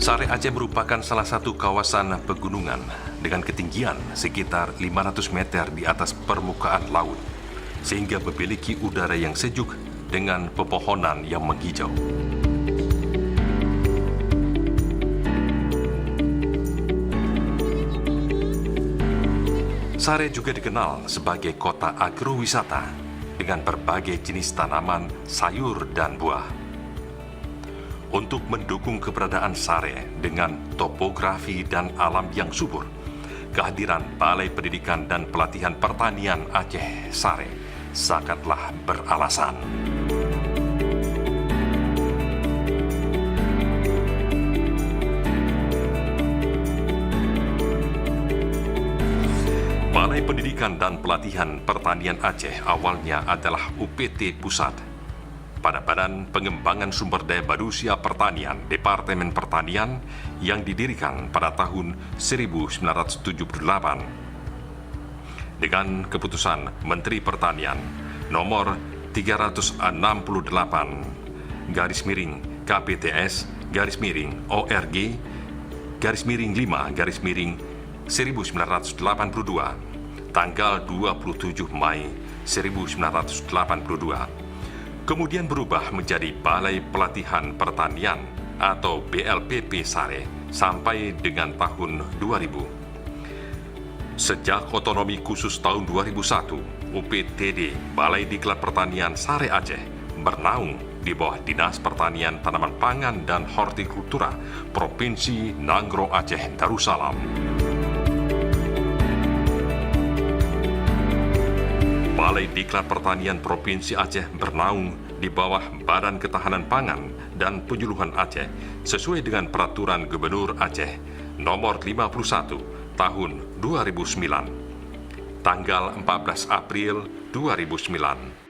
Sare Aceh merupakan salah satu kawasan pegunungan dengan ketinggian sekitar 500 meter di atas permukaan laut, sehingga memiliki udara yang sejuk dengan pepohonan yang menghijau. Sare juga dikenal sebagai kota agrowisata dengan berbagai jenis tanaman, sayur, dan buah. Untuk mendukung keberadaan Sare dengan topografi dan alam yang subur, kehadiran Balai Pendidikan dan Pelatihan Pertanian Aceh Sare sangatlah beralasan. Balai Pendidikan dan Pelatihan Pertanian Aceh awalnya adalah UPT Pusat pada Badan Pengembangan Sumber Daya Manusia Pertanian Departemen Pertanian yang didirikan pada tahun 1978. Dengan keputusan Menteri Pertanian nomor 368 garis miring KPTS garis miring ORG garis miring 5 garis miring 1982 tanggal 27 Mei 1982 kemudian berubah menjadi Balai Pelatihan Pertanian atau BLPP Sare sampai dengan tahun 2000. Sejak otonomi khusus tahun 2001, UPTD Balai Diklat Pertanian Sare Aceh bernaung di bawah Dinas Pertanian Tanaman Pangan dan Hortikultura Provinsi Nanggroe Aceh Darussalam. Balai Diklat Pertanian Provinsi Aceh bernaung di bawah Badan Ketahanan Pangan dan Penyuluhan Aceh sesuai dengan Peraturan Gubernur Aceh Nomor 51 Tahun 2009, tanggal 14 April 2009.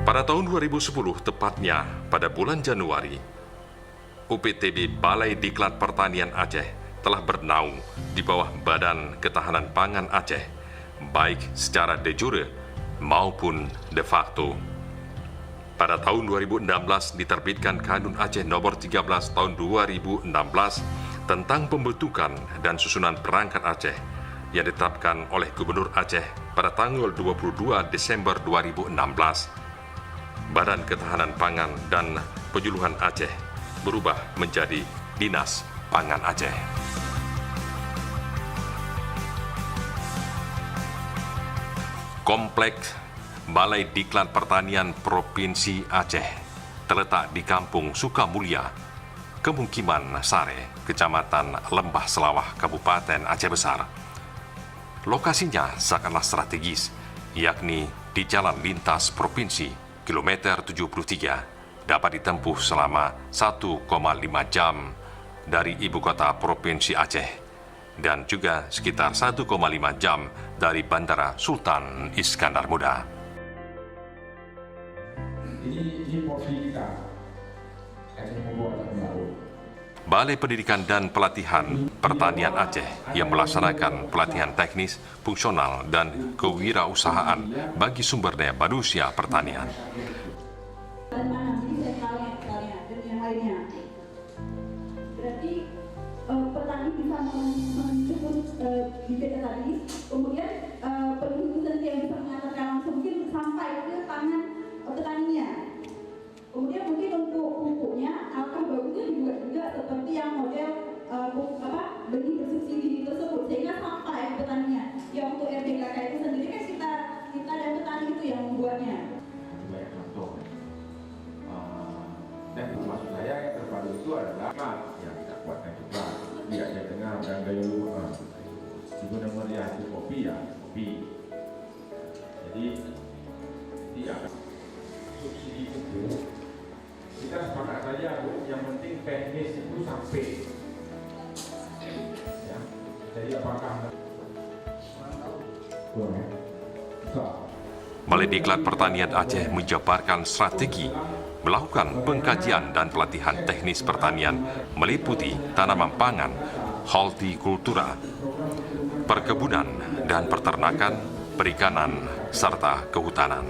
Pada tahun 2010, tepatnya pada bulan Januari, UPTD Balai Diklat Pertanian Aceh telah bernaung di bawah Badan Ketahanan Pangan Aceh, baik secara de jure maupun de facto. Pada tahun 2016 diterbitkan Kanun Aceh Nomor 13 Tahun 2016 tentang pembentukan dan susunan perangkat Aceh yang ditetapkan oleh Gubernur Aceh pada tanggal 22 Desember 2016. Badan Ketahanan Pangan dan Penyuluhan Aceh berubah menjadi Dinas Pangan Aceh. Kompleks Balai Diklat Pertanian Provinsi Aceh terletak di Kampung Sukamulya, Kemukiman Sare, Kecamatan Lembah Selawah, Kabupaten Aceh Besar. Lokasinya sangatlah strategis, yakni di Jalan Lintas Provinsi kilometer 73, dapat ditempuh selama 1,5 jam dari ibu kota Provinsi Aceh dan juga sekitar 1,5 jam dari Bandara Sultan Iskandar Muda. Ini porsi kita. Balai Pendidikan dan Pelatihan Pertanian Aceh yang melaksanakan pelatihan teknis, fungsional, dan kewirausahaan bagi sumber daya manusia pertanian. Berarti petani bisa menyebut bibit tadi, kemudian produsen yang bisa mengantarkan langsung mungkin sampai ke tangan petaninya. Kemudian mungkin untuk pupuknya, alangkah bagusnya juga seperti yang model benih bersubsidi tersebut, sehingga sampai ke petaninya. Ya untuk RBKK itu sendiri kan kita dan petani itu yang membuatnya. Banyak contoh. Dan maksud saya yang terbaru itu adalah yang kita kuatkan juga. Tidak saya dengar dan gaya juga namanya kopi ya kopi. Jadi tidak subsidi itu kita sepakat saja, yang penting teknis itu sampai ya. Jadi apakah Kurang ya? Besar. Balai Diklat Pertanian Aceh menjabarkan strategi melakukan pengkajian dan pelatihan teknis pertanian meliputi tanaman pangan, hortikultura, perkebunan dan peternakan, perikanan, serta kehutanan.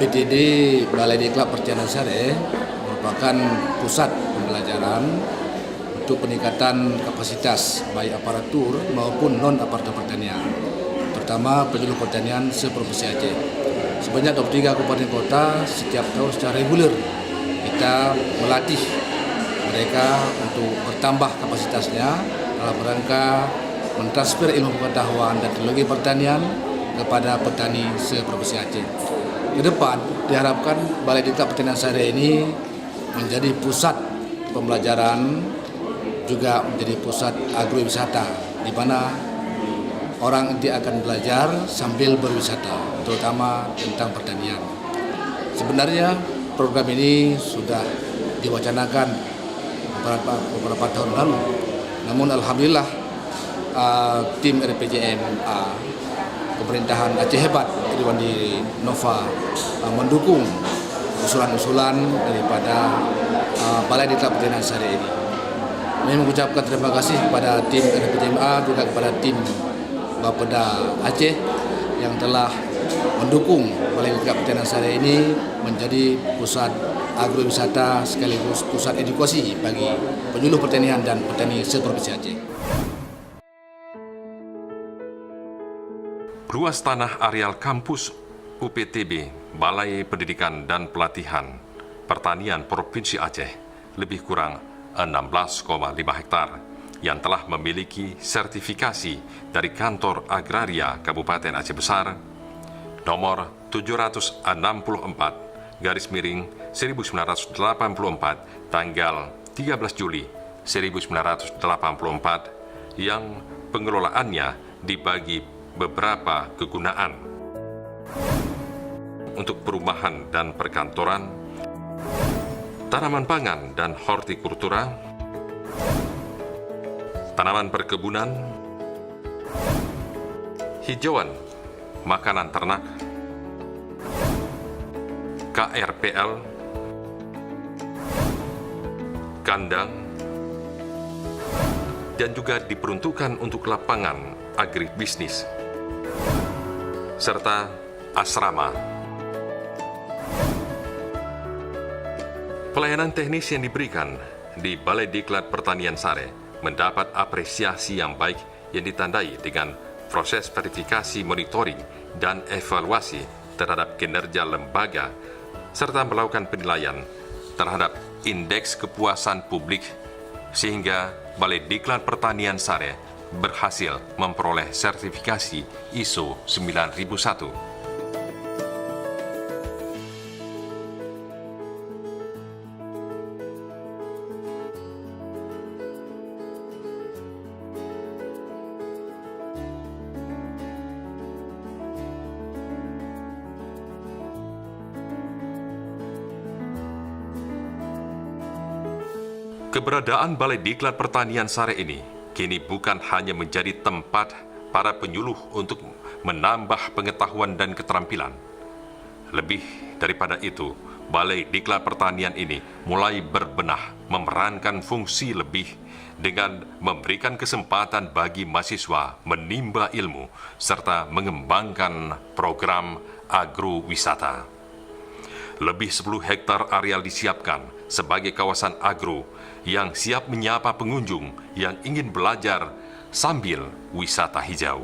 PDD Balai Diklat Pertanian Aceh merupakan pusat pembelajaran untuk peningkatan kapasitas baik aparatur maupun non-aparatur pertanian, terutama penyuluh pertanian se-Provinsi Aceh. Sebanyak 23 kabupaten kota setiap tahun secara reguler kita melatih mereka untuk bertambah kapasitasnya dalam rangka mentransfer ilmu pengetahuan dan teknologi pertanian kepada petani se-Provinsi Aceh. Ke depan diharapkan Balai Diklat Pertanian Aceh ini menjadi pusat pembelajaran, juga menjadi pusat agrowisata di mana orang nanti akan belajar sambil berwisata, terutama tentang pertanian. Sebenarnya program ini sudah diwacanakan beberapa tahun lalu, namun alhamdulillah tim RPJMA pemerintahan Aceh Hebat Iriwandi Nova mendukung usulan-usulan daripada Balai Diklat Pertanian Aceh ini. Kami mengucapkan terima kasih kepada tim RPJMA, juga kepada tim Bapeda Aceh yang telah mendukung Balai Diklat Pertanian Aceh ini menjadi pusat agrowisata sekaligus pusat edukasi bagi penyuluh pertanian dan petani se-Provinsi Aceh. Luas tanah areal kampus UPTB, Balai Pendidikan dan Pelatihan Pertanian Provinsi Aceh lebih kurang 16,5 hektar yang telah memiliki sertifikasi dari Kantor Agraria Kabupaten Aceh Besar nomor 764/1984 tanggal 13 Juli 1984 yang pengelolaannya dibagi beberapa kegunaan untuk perumahan dan perkantoran, tanaman pangan dan hortikultura, tanaman perkebunan, hijauan, makanan ternak, KRPL, kandang, dan juga diperuntukkan untuk lapangan agribisnis, serta asrama. Pelayanan teknis yang diberikan di Balai Diklat Pertanian Aceh mendapat apresiasi yang baik yang ditandai dengan proses verifikasi, monitoring, dan evaluasi terhadap kinerja lembaga serta melakukan penilaian terhadap indeks kepuasan publik sehingga Balai Diklat Pertanian Aceh berhasil memperoleh sertifikasi ISO 9001. Keberadaan Balai Diklat Pertanian Aceh ini kini bukan hanya menjadi tempat para penyuluh untuk menambah pengetahuan dan keterampilan. Lebih daripada itu, Balai Diklat Pertanian ini mulai berbenah memerankan fungsi lebih dengan memberikan kesempatan bagi mahasiswa menimba ilmu serta mengembangkan program agrowisata. Lebih 10 hektar areal disiapkan sebagai kawasan agro yang siap menyapa pengunjung yang ingin belajar sambil wisata hijau.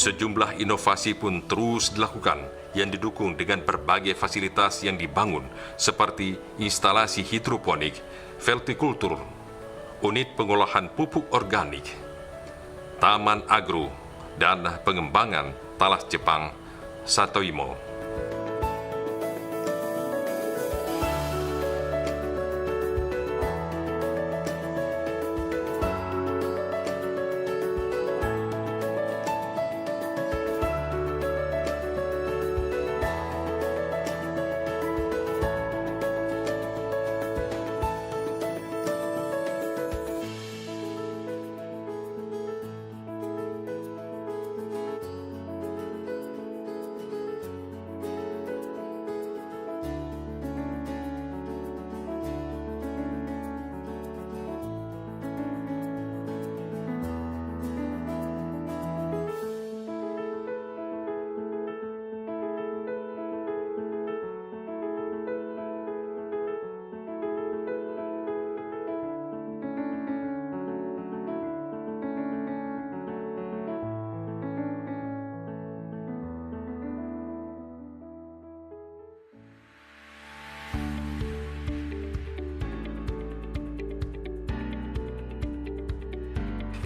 Sejumlah inovasi pun terus dilakukan yang didukung dengan berbagai fasilitas yang dibangun seperti instalasi hidroponik, vertikultur, unit pengolahan pupuk organik, taman agro, dan pengembangan talas Jepang Satoimo.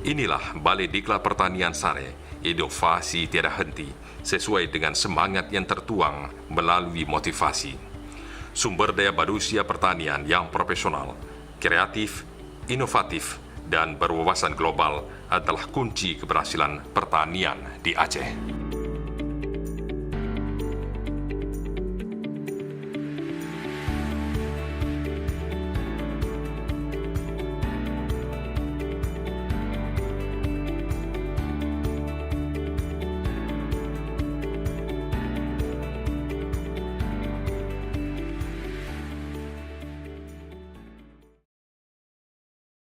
Inilah Balai Diklat Pertanian Sare, inovasi tiada henti, sesuai dengan semangat yang tertuang melalui motivasi. Sumber daya manusia pertanian yang profesional, kreatif, inovatif, dan berwawasan global adalah kunci keberhasilan pertanian di Aceh.